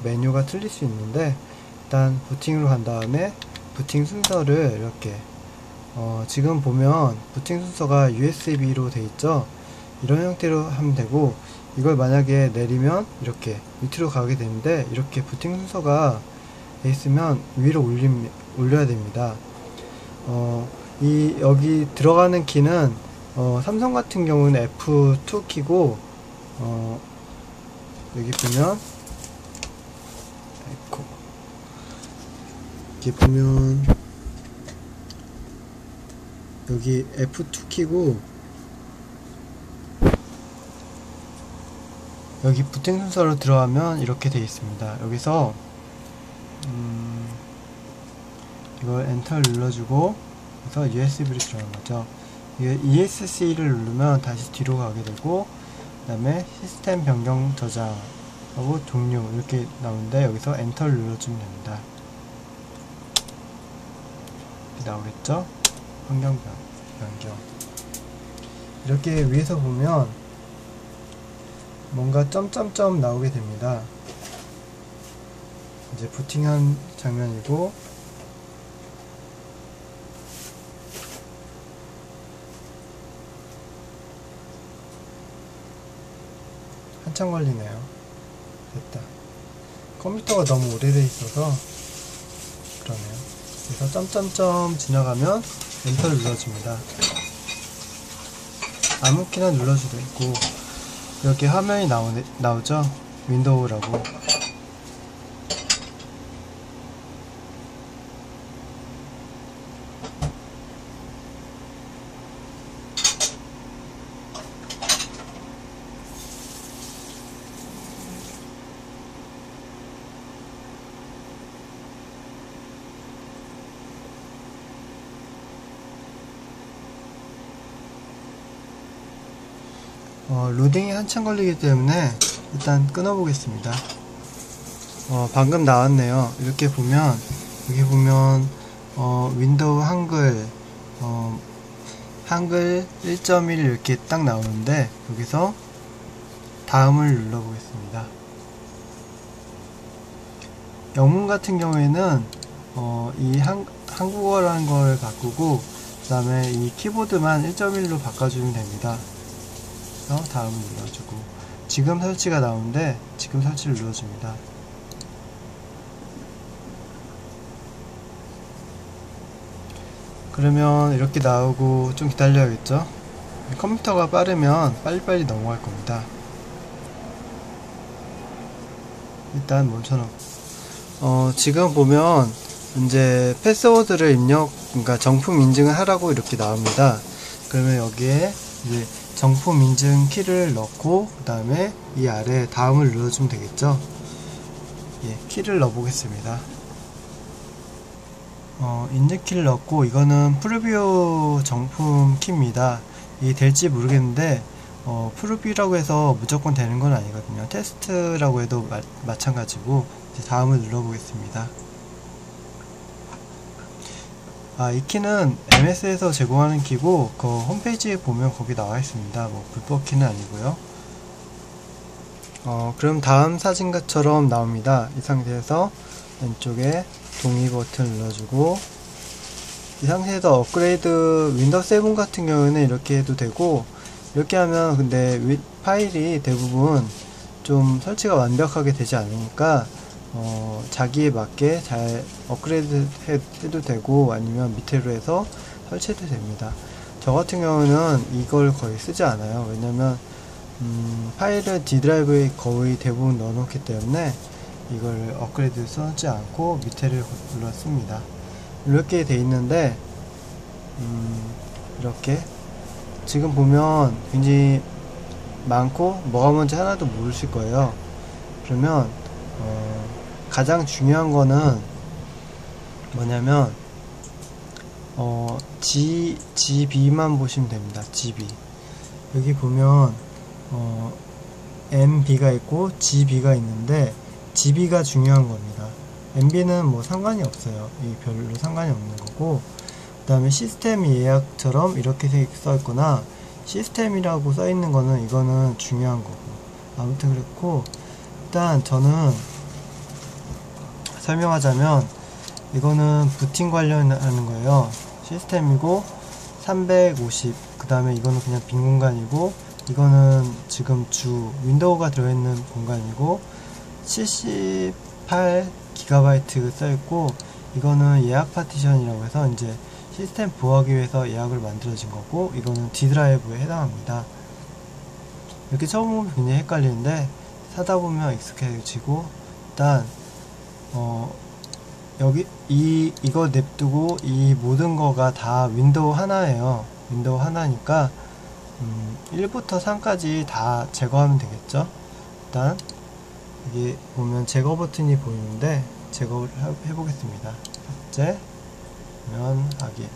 메뉴가 틀릴 수 있는데, 일단 부팅으로 간 다음에 부팅 순서를 이렇게 지금 보면 부팅 순서가 USB로 돼 있죠. 이런 형태로 하면 되고, 이걸 만약에 내리면 이렇게 밑으로 가게 되는데, 이렇게 부팅 순서가 돼 있으면 위로 올려야 됩니다. 여기 들어가는 키는 삼성 같은 경우는 F2 키고, 여기 보면 여기 F2 키고, 여기 부팅 순서로 들어가면 이렇게 되어 있습니다. 여기서 이걸 엔터를 눌러주고, 그래서 USB로 들어가는 거죠. ESC를 누르면 다시 뒤로 가게 되고, 그 다음에 시스템 변경 저장하고 종료 이렇게 나오는데, 여기서 엔터를 눌러주면 됩니다. 이렇게 나오겠죠? 환경 변경. 이렇게 위에서 보면 뭔가 점점점 나오게 됩니다. 이제 부팅한 장면이고, 한참 걸리네요. 됐다. 컴퓨터가 너무 오래돼 있어서 그러네요. 그래서 점점점 지나가면 엔터를 눌러줍니다. 아무 키나 눌러줘도 있고, 이렇게 화면이 나오죠? 윈도우라고. 로딩이 한참 걸리기 때문에 일단 끊어보겠습니다. 방금 나왔네요. 이렇게 보면, 여기 보면 윈도우 한글 한글 1.1 이렇게 딱 나오는데, 여기서 다음을 눌러보겠습니다. 영문 같은 경우에는 이 한국어라는 걸 바꾸고, 그 다음에 이 키보드만 1.1로 바꿔주면 됩니다. 다음을 눌러주고, 지금 설치가 나오는데 지금 설치를 눌러줍니다. 그러면 이렇게 나오고 좀 기다려야겠죠? 컴퓨터가 빠르면 빨리빨리 넘어갈 겁니다. 일단 멈춰놓고, 지금 보면 이제 패스워드를 그러니까 정품 인증을 하라고 이렇게 나옵니다. 그러면 여기에 이제 정품 인증 키를 넣고, 그 다음에 이 아래 다음을 눌러주면 되겠죠. 키를 넣어보겠습니다. 인증 키를 넣고, 이거는 프리뷰 정품 키입니다. 이게 될지 모르겠는데, 프리뷰라고 해서 무조건 되는 건 아니거든요. 테스트라고 해도 마찬가지고, 이제 다음을 눌러보겠습니다. 이 키는 MS에서 제공하는 키고, 그 홈페이지에 보면 거기 나와 있습니다. 뭐 불법 키는 아니고요. 그럼 다음 사진처럼 나옵니다. 이 상태에서 왼쪽에 동의 버튼 눌러주고, 이 상태에서 업그레이드 윈도우 7 같은 경우에는 이렇게 해도 되고, 이렇게 하면 근데 파일이 대부분 좀 설치가 완벽하게 되지 않으니까 자기에 맞게 잘 업그레이드 해도 되고, 아니면 밑으로 해서 설치해도 됩니다. 저 같은 경우는 이걸 거의 쓰지 않아요. 왜냐면 파일을 D 드라이브에 거의 대부분 넣어놓기 때문에 이걸 업그레이드 쓰지 않고 밑에를 눌렀습니다. 이렇게 돼 있는데, 이렇게 지금 보면 굉장히 많고 뭐가 뭔지 하나도 모르실 거예요. 그러면 가장 중요한 거는 뭐냐면 GB만 보시면 됩니다. GB. 여기 보면 MB가 있고 GB가 있는데, GB가 중요한 겁니다. MB는 뭐 상관이 없어요. 이 별로 상관이 없는 거고, 그 다음에 시스템 예약처럼 이렇게 써 있거나 시스템이라고 써 있는 거는, 이거는 중요한 거고. 아무튼 그렇고, 일단 저는 설명하자면 이거는 부팅 관련하는 거예요. 시스템이고 350, 그 다음에 이거는 그냥 빈 공간이고, 이거는 지금 주 윈도우가 들어있는 공간이고 78GB 써있고, 이거는 예약 파티션이라고 해서 이제 시스템 보호하기 위해서 예약을 만들어진 거고, 이거는 D 드라이브에 해당합니다. 이렇게 처음 보면 굉장히 헷갈리는데 사다 보면 익숙해지고, 일단 여기 이거 냅두고 이 모든 거가 다 윈도우 하나예요. 윈도우 하나니까 1부터 3까지 다 제거하면 되겠죠. 일단 여기 보면 제거 버튼이 보이는데 제거를 해보겠습니다. 삭제, 그러면 확인,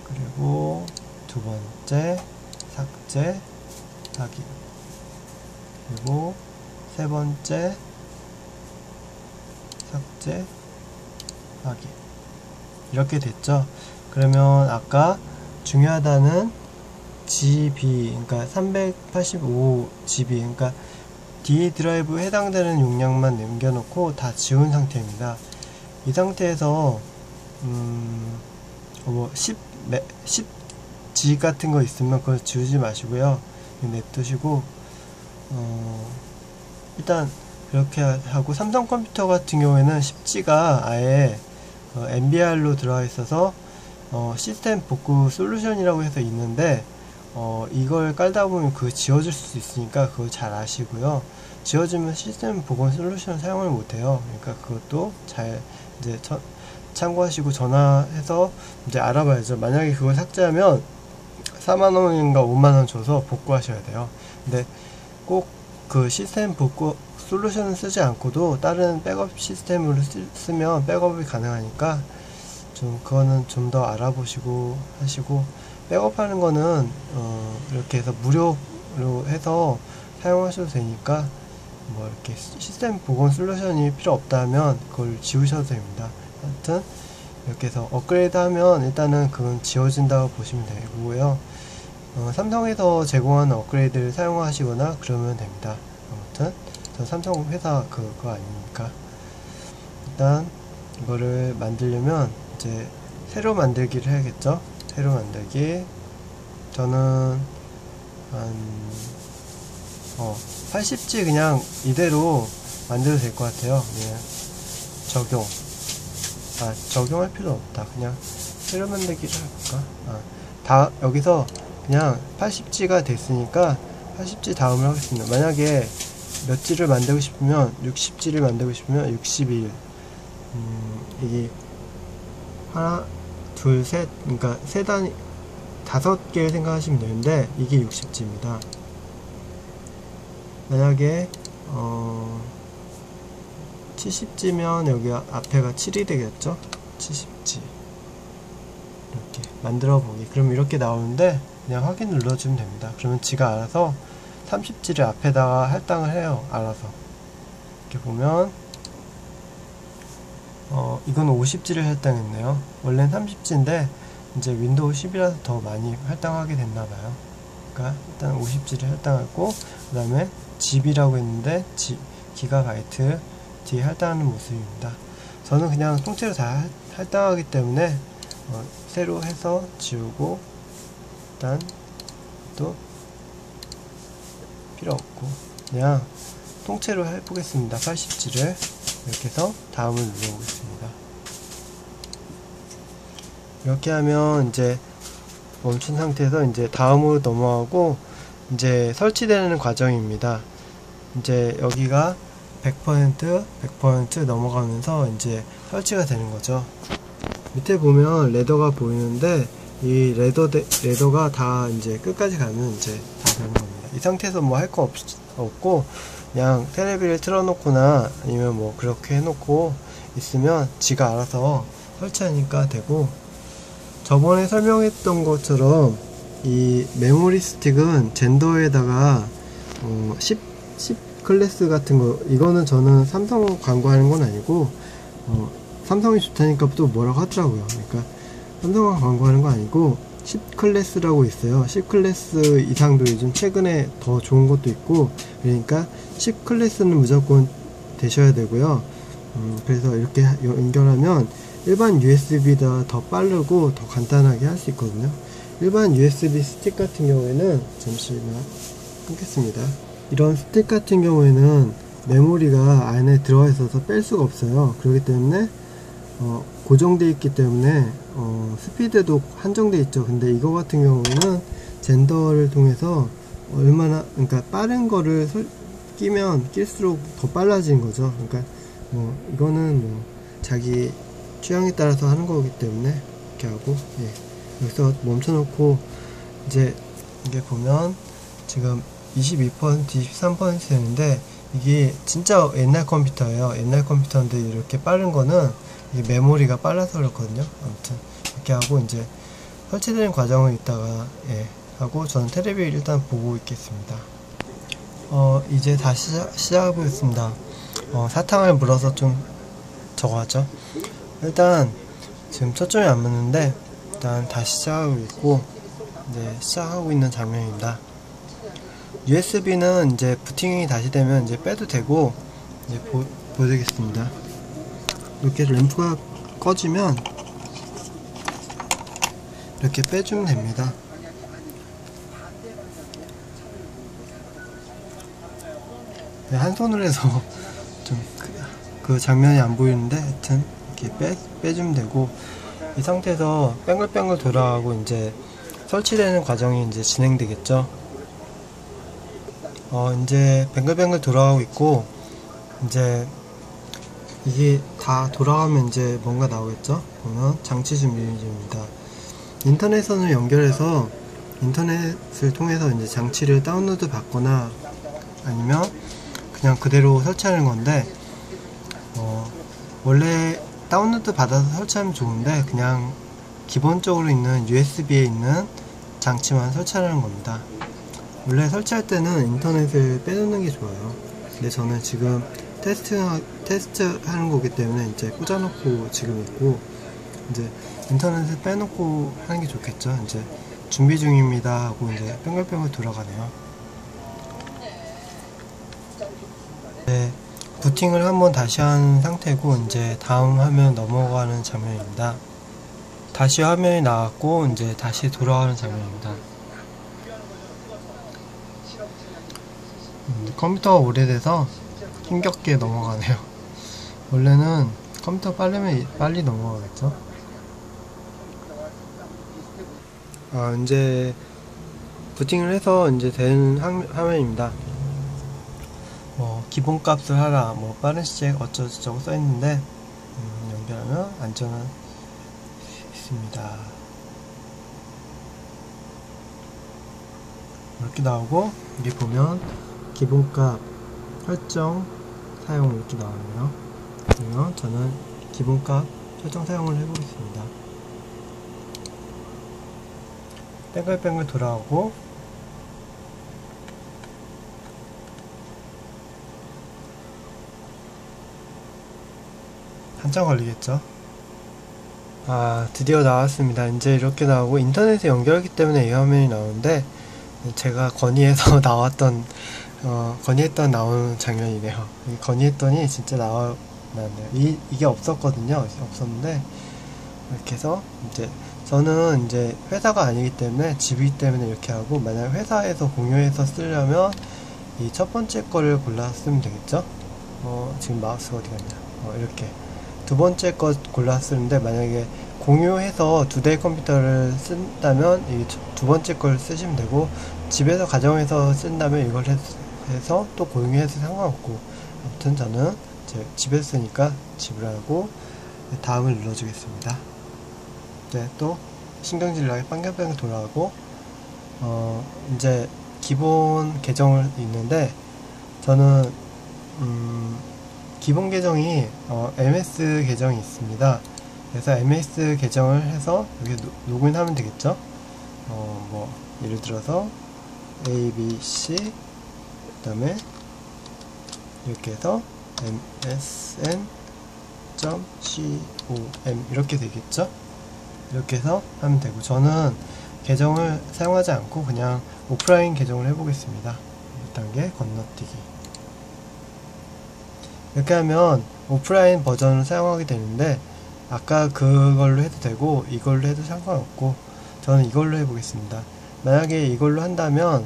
그리고 두 번째 삭제, 확인, 그리고 세 번째 삭제, 확인. 이렇게 됐죠. 그러면 아까 중요하다는 GB, 그러니까 385GB, 그러니까 D 드라이브에 해당되는 용량만 남겨놓고 다 지운 상태입니다. 이 상태에서 10G 같은 거 있으면 그걸 지우지 마시고요. 냅두시고, 일단 이렇게 하고, 삼성 컴퓨터 같은 경우에는 10G가 아예 MBR로 들어가 있어서 시스템 복구 솔루션이라고 해서 있는데, 이걸 깔다 보면 그거 지워질 수 있으니까 그거 잘 아시고요. 지워지면 시스템 복원 솔루션 사용을 못해요. 그러니까 그것도 잘 이제 참고하시고 전화해서 이제 알아봐야죠. 만약에 그걸 삭제하면 4만원인가 5만원 줘서 복구하셔야 돼요. 근데 꼭 그 시스템 복구 솔루션을 쓰지 않고도 다른 백업 시스템으로 쓰면 백업이 가능하니까 그거는 좀 더 알아보시고 하시고, 백업하는 거는 이렇게 해서 무료로 해서 사용하셔도 되니까, 뭐 이렇게 시스템 복원 솔루션이 필요 없다면 그걸 지우셔도 됩니다. 하여튼 이렇게 해서 업그레이드 하면 일단은 그건 지워진다고 보시면 되고요. 삼성에서 제공하는 업그레이드를 사용하시거나 그러면 됩니다. 아무튼 저 삼성 회사 그거 아니니까. 일단 이거를 만들려면 이제 새로 만들기를 해야겠죠. 새로 만들기. 저는 한 80G 그냥 이대로 만들어도 될 것 같아요. 그냥 적용할 필요 없다. 그냥 새로 만들기를 할까? 다 여기서 그냥 80G가 됐으니까 80G 다음을 하겠습니다. 만약에 몇 G를 만들고 싶으면 60G를 만들고 싶으면 61, 이게 하나, 둘, 셋, 그러니까 세 단위, 5개를 생각하시면 되는데 이게 60G입니다. 만약에 70G면 여기 앞에가 7이 되겠죠? 70G 이렇게 만들어 보기. 그럼 이렇게 나오는데 그냥 확인 눌러주면 됩니다. 그러면 지가 알아서 30G를 앞에다가 할당을 해요. 알아서. 이렇게 보면 이건 50G를 할당했네요. 원래는 30G인데 이제 윈도우 10이라서 더 많이 할당하게 됐나봐요. 그러니까 일단 50G를 할당하고, 그 다음에 GB라고 했는데 기가바이트 뒤에 할당하는 모습입니다. 저는 그냥 통째로 다 할당하기 때문에 새로 해서 지우고, 일단 또 필요 없고 그냥 통째로 해보겠습니다. 80G를 이렇게 해서 다음을 눌러보겠습니다. 이렇게 하면 이제 멈춘 상태에서 이제 다음으로 넘어가고, 이제 설치되는 과정입니다. 이제 여기가 100% 넘어가면서 이제 설치가 되는 거죠. 밑에 보면 레더가 보이는데 이 레더가 다 이제 끝까지 가면 이제 다 되는 겁니다. 이 상태에서 뭐 할 거 없고 그냥 테레비를 틀어놓거나 아니면 뭐 그렇게 해놓고 있으면 지가 알아서 설치하니까 되고, 저번에 설명했던 것처럼 이 메모리 스틱은 젠더에다가 10 클래스 같은 거, 이거는 저는 삼성 광고하는 건 아니고 삼성이 좋다니까 또 뭐라고 하더라고요. 그러니까 삼성만 광고하는 거 아니고 10 클래스라고 있어요. 10 클래스 이상도 요즘 최근에 더 좋은 것도 있고, 그러니까 10 클래스는 무조건 되셔야 되고요. 그래서 이렇게 연결하면 일반 USB보다 더 빠르고 더 간단하게 할 수 있거든요. 일반 USB 스틱 같은 경우에는, 잠시만 끊겠습니다. 이런 스틱 같은 경우에는 메모리가 안에 들어가 있어서 뺄 수가 없어요. 그렇기 때문에 고정되어 있기 때문에 스피드도 한정되어 있죠. 근데 이거 같은 경우에는 젠더를 통해서 얼마나, 그러니까 빠른 거를 끼면 낄수록 더 빨라지는 거죠. 그러니까 뭐 이거는 뭐 자기 취향에 따라서 하는 거기 때문에 이렇게 하고, 예. 여기서 멈춰놓고 이제 이게 보면 지금 22%, 23% 되는데 이게 진짜 옛날 컴퓨터예요. 옛날 컴퓨터인데 이렇게 빠른 거는 이게 메모리가 빨라서 그렇거든요. 아무튼 이렇게 하고 이제 설치되는 과정을 이따가 하고, 저는 테레비를 일단 보고 있겠습니다. 이제 다시 시작해 보겠습니다. 사탕을 물어서 좀 저거 하죠. 일단 지금 초점이 안 맞는데 일단 다시 시작하고 있고, 이제 시작하고 있는 장면입니다. USB는 이제 부팅이 다시 되면 이제 빼도 되고, 이제 보여드리겠습니다. 이렇게 램프가 꺼지면 이렇게 빼주면 됩니다. 네, 한 손으로 해서 좀 그 장면이 안 보이는데, 하여튼 이렇게 빼주면 되고, 이 상태에서 뱅글뱅글 돌아가고 이제 설치되는 과정이 이제 진행되겠죠. 이제 뱅글뱅글 돌아가고 있고, 이제 이게 다 돌아가면 이제 뭔가 나오겠죠. 보면 장치 준비 중입니다. 인터넷선을 연결해서 인터넷을 통해서 이제 장치를 다운로드 받거나 아니면 그냥 그대로 설치하는 건데, 원래 다운로드 받아서 설치하면 좋은데 그냥 기본적으로 있는 USB에 있는 장치만 설치하는 겁니다. 원래 설치할 때는 인터넷을 빼놓는 게 좋아요. 근데 저는 지금 테스트 하는 거기 때문에 이제 꽂아놓고 지금 있고, 이제 인터넷을 빼놓고 하는 게 좋겠죠. 이제 준비 중입니다 하고 이제 뺑글뺑글 돌아가네요. 네, 부팅을 한번 다시 한 상태고 이제 다음 화면 넘어가는 장면입니다. 다시 화면이 나왔고 이제 다시 돌아가는 장면입니다. 컴퓨터가 오래돼서 힘겹게 넘어가네요. 원래는 컴퓨터 빠르면 빨리 넘어가겠죠. 이제 부팅을 해서 이제 된 화면입니다. 기본값을 하라, 빠른 시작 어쩌고저쩌고 써있는데, 연결하면 안전은 있습니다. 이렇게 나오고, 여기 보면 기본값 설정 사용 이렇게 나오네요. 그러면 저는 기본값 설정 사용을 해보겠습니다. 뺑글뺑글 돌아오고, 한참 걸리겠죠. 드디어 나왔습니다. 이제 이렇게 나오고, 인터넷에 연결하기 때문에 이 화면이 나오는데, 제가 건의해서 건의했던 나오는 장면이네요. 건의했더니 진짜 나왔네요. 이게 없었거든요. 없었는데, 이렇게 해서 이제 저는 이제 회사가 아니기 때문에, 집이기 때문에 이렇게 하고, 만약 회사에서 공유해서 쓰려면 이 첫 번째 거를 골라서 쓰면 되겠죠. 지금 마우스가 어디 갔냐. 이렇게 두 번째 거 골라서 쓰는데, 만약에 공유해서 두 대의 컴퓨터를 쓴다면 이 두 번째 걸 쓰시면 되고, 집에서 가정에서 쓴다면 이걸 해서 또 공유해서 상관없고, 아무튼 저는 이제 집에서 쓰니까 집을 하고 다음을 눌러주겠습니다. 네, 또 신경질 나게 뺑글뺑글 돌아가고, 이제 기본 계정을 있는데, 저는 기본 계정이 MS 계정이 있습니다. 그래서 MS 계정을 해서 여기 로그인하면 되겠죠. 예를 들어서 ABC 그 다음에 이렇게 해서 msn.com 이렇게 되겠죠. 이렇게 해서 하면 되고, 저는 계정을 사용하지 않고 그냥 오프라인 계정을 해보겠습니다. 1단계 건너뛰기. 이렇게 하면 오프라인 버전을 사용하게 되는데, 아까 그걸로 해도 되고 이걸로 해도 상관없고, 저는 이걸로 해보겠습니다. 만약에 이걸로 한다면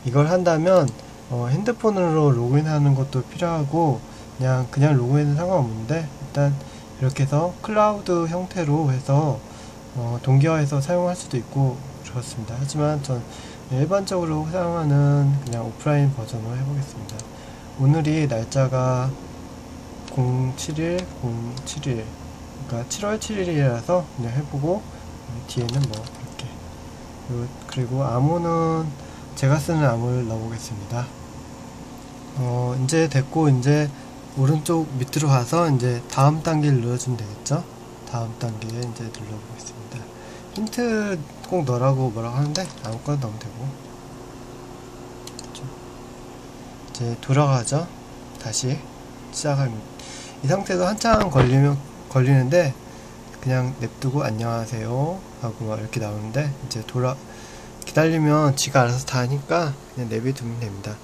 이걸 한다면 핸드폰으로 로그인하는 것도 필요하고, 그냥 로그인은 상관없는데, 일단 이렇게 해서 클라우드 형태로 해서 동기화해서 사용할 수도 있고 그렇습니다. 하지만 전 일반적으로 사용하는 그냥 오프라인 버전으로 해보겠습니다. 오늘이 날짜가 07일 그러니까 7월 7일이라서 그냥 해보고, 뒤에는 뭐 이렇게, 그리고 암호는 제가 쓰는 암호를 넣어보겠습니다. 이제 됐고, 이제 오른쪽 밑으로 가서 이제 다음 단계를 눌러주면 되겠죠. 다음 단계에 이제 눌러보겠습니다. 힌트 꼭 넣으라고 뭐라고 하는데 아무거나 넣으면 되고, 이제 돌아가죠. 다시 시작합니다. 이 상태도 한참 걸리는데 그냥 냅두고 안녕하세요 하고 막 이렇게 나오는데, 이제 기다리면 지가 알아서 다 하니까 그냥 내비두면 됩니다.